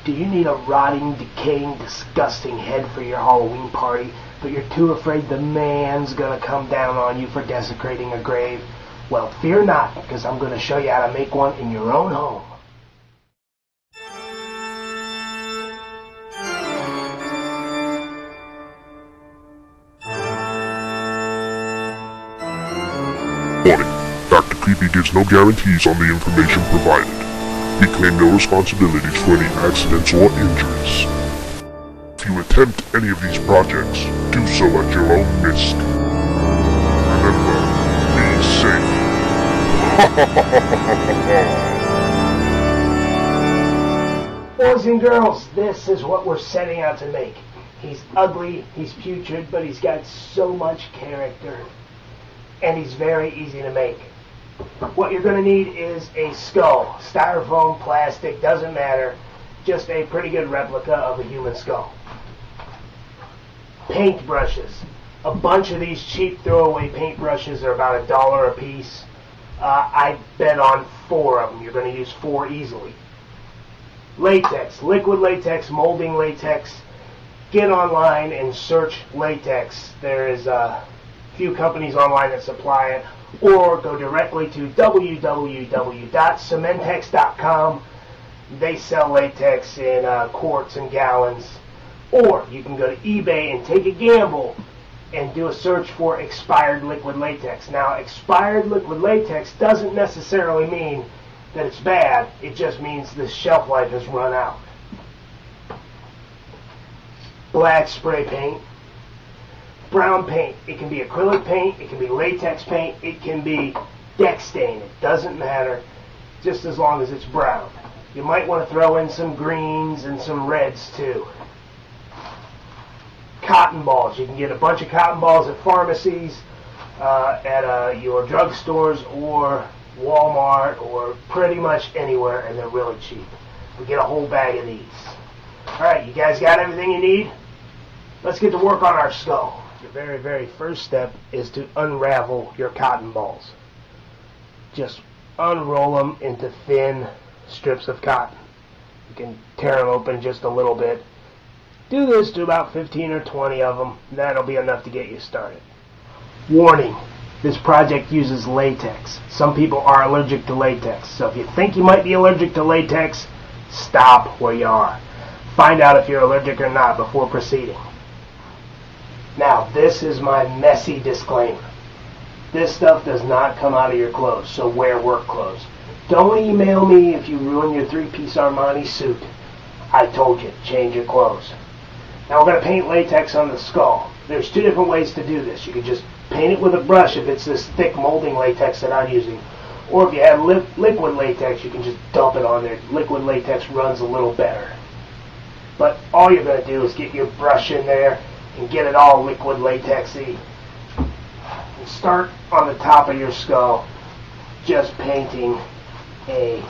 Do you need a rotting, decaying, disgusting head for your Halloween party, but you're too afraid the man's gonna come down on you for desecrating a grave? Well, fear not, because I'm gonna show you how to make one in your own home. Warning. Dr. Creepy gives no guarantees on the information provided. We claim no responsibilities for any accidents or injuries. If you attempt any of these projects, do so at your own risk. Remember, be safe. Boys and girls, this is what we're setting out to make. He's ugly, he's putrid, but he's got so much character. And he's very easy to make. What you're going to need is a skull. Styrofoam, plastic, doesn't matter. Just a pretty good replica of a human skull. Paintbrushes. A bunch of these cheap throwaway paintbrushes are about $1 a piece. I bet on 4 of them. You're going to use 4 easily. Latex. Liquid latex, molding latex. Get online and search latex. There is few companies online that supply it, or go directly to www.cementex.com. They sell latex in quarts and gallons. Or you can go to eBay and take a gamble and do a search for expired liquid latex. Now, expired liquid latex doesn't necessarily mean that it's bad. It just means the shelf life has run out. Black spray paint. Brown paint. It can be acrylic paint, it can be latex paint, it can be deck stain. It doesn't matter, just as long as it's brown. You might want to throw in some greens and some reds too. Cotton balls. You can get a bunch of cotton balls at pharmacies, at your drugstores or Walmart or pretty much anywhere, and they're really cheap. We get a whole bag of these. Alright, you guys got everything you need? Let's get to work on our skull. The very, very first step is to unravel your cotton balls. Just unroll them into thin strips of cotton. You can tear them open just a little bit. Do this to about 15 or 20 of them. That'll be enough to get you started. Warning, this project uses latex. Some people are allergic to latex. So if you think you might be allergic to latex, stop where you are. Find out if you're allergic or not before proceeding. Now, this is my messy disclaimer. This stuff does not come out of your clothes, so wear work clothes. Don't email me if you ruin your 3-piece Armani suit. I told you, change your clothes. Now we're going to paint latex on the skull. There's 2 different ways to do this. You can just paint it with a brush if it's this thick molding latex that I'm using. Or if you have liquid latex, you can just dump it on there. Liquid latex runs a little better. But all you're going to do is get your brush in there and get it all liquid latexy. And start on the top of your skull, just painting a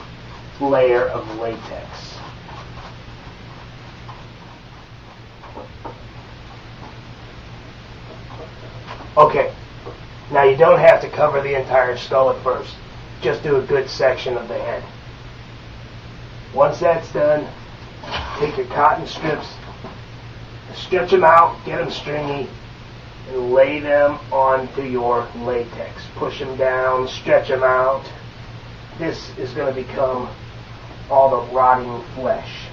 layer of latex. Okay, now you don't have to cover the entire skull at first. Just do a good section of the head. Once that's done, take your cotton strips, stretch them out, get them stringy, and lay them onto your latex. Push them down, stretch them out. This is going to become all the rotting flesh.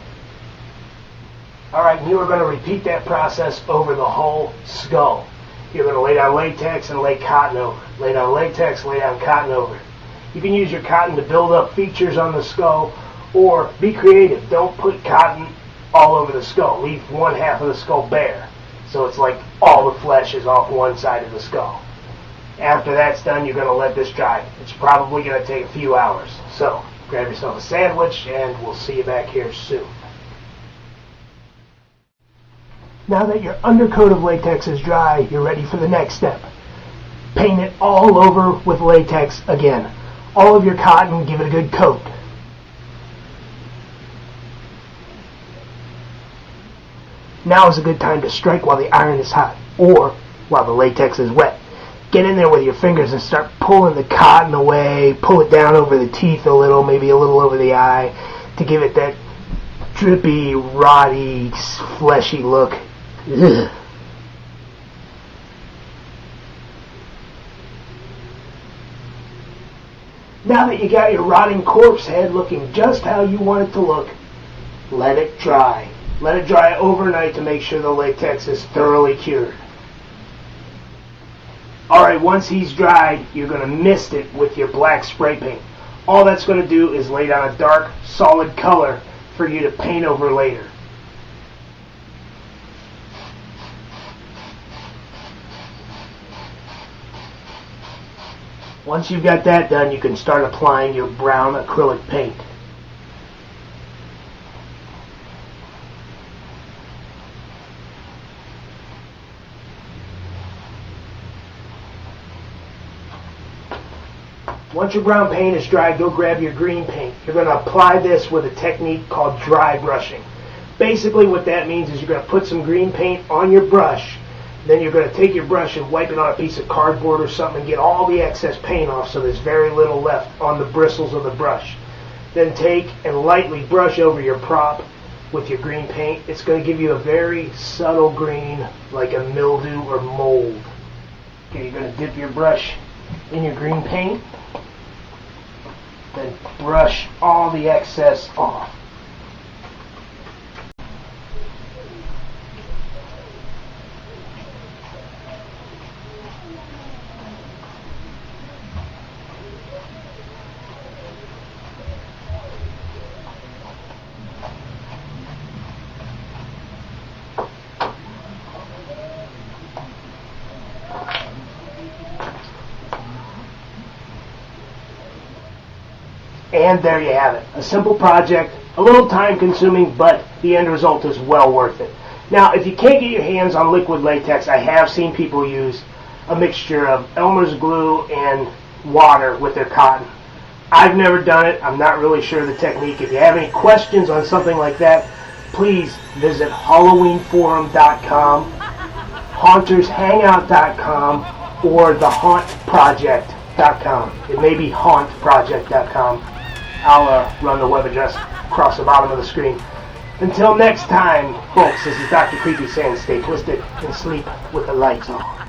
Alright, you are going to repeat that process over the whole skull. You're going to lay down latex and lay cotton over. Lay down latex, lay down cotton over. You can use your cotton to build up features on the skull, or be creative. Don't put cotton all over the skull. Leave one half of the skull bare. So it's like all the flesh is off one side of the skull. After that's done, you're going to let this dry. It's probably going to take a few hours. So grab yourself a sandwich and we'll see you back here soon. Now that your undercoat of latex is dry, you're ready for the next step. Paint it all over with latex again. All of your cotton, give it a good coat. Now is a good time to strike while the iron is hot, or while the latex is wet. Get in there with your fingers and start pulling the cotton away. Pull it down over the teeth a little, maybe a little over the eye, to give it that drippy, rotty, fleshy look. Ugh. Now that you got your rotting corpse head looking just how you want it to look, let it dry. Let it dry overnight to make sure the latex is thoroughly cured. Alright, once he's dried, you're going to mist it with your black spray paint. All that's going to do is lay down a dark, solid color for you to paint over later. Once you've got that done, you can start applying your brown acrylic paint. Once your brown paint is dry, go grab your green paint. You're going to apply this with a technique called dry brushing. Basically what that means is you're going to put some green paint on your brush, then you're going to take your brush and wipe it on a piece of cardboard or something and get all the excess paint off so there's very little left on the bristles of the brush. Then take and lightly brush over your prop with your green paint. It's going to give you a very subtle green, like a mildew or mold. Okay, you're going to dip your brush in your green paint. Then brush all the excess off. And there you have it. A simple project, a little time consuming, but the end result is well worth it. Now, if you can't get your hands on liquid latex, I have seen people use a mixture of Elmer's glue and water with their cotton. I've never done it. I'm not really sure of the technique. If you have any questions on something like that, please visit HalloweenForum.com, HauntersHangout.com, or TheHauntProject.com. It may be HauntProject.com. I'll run the web address across the bottom of the screen. Until next time, folks, this is Dr. Creepy saying stay twisted and sleep with the lights on.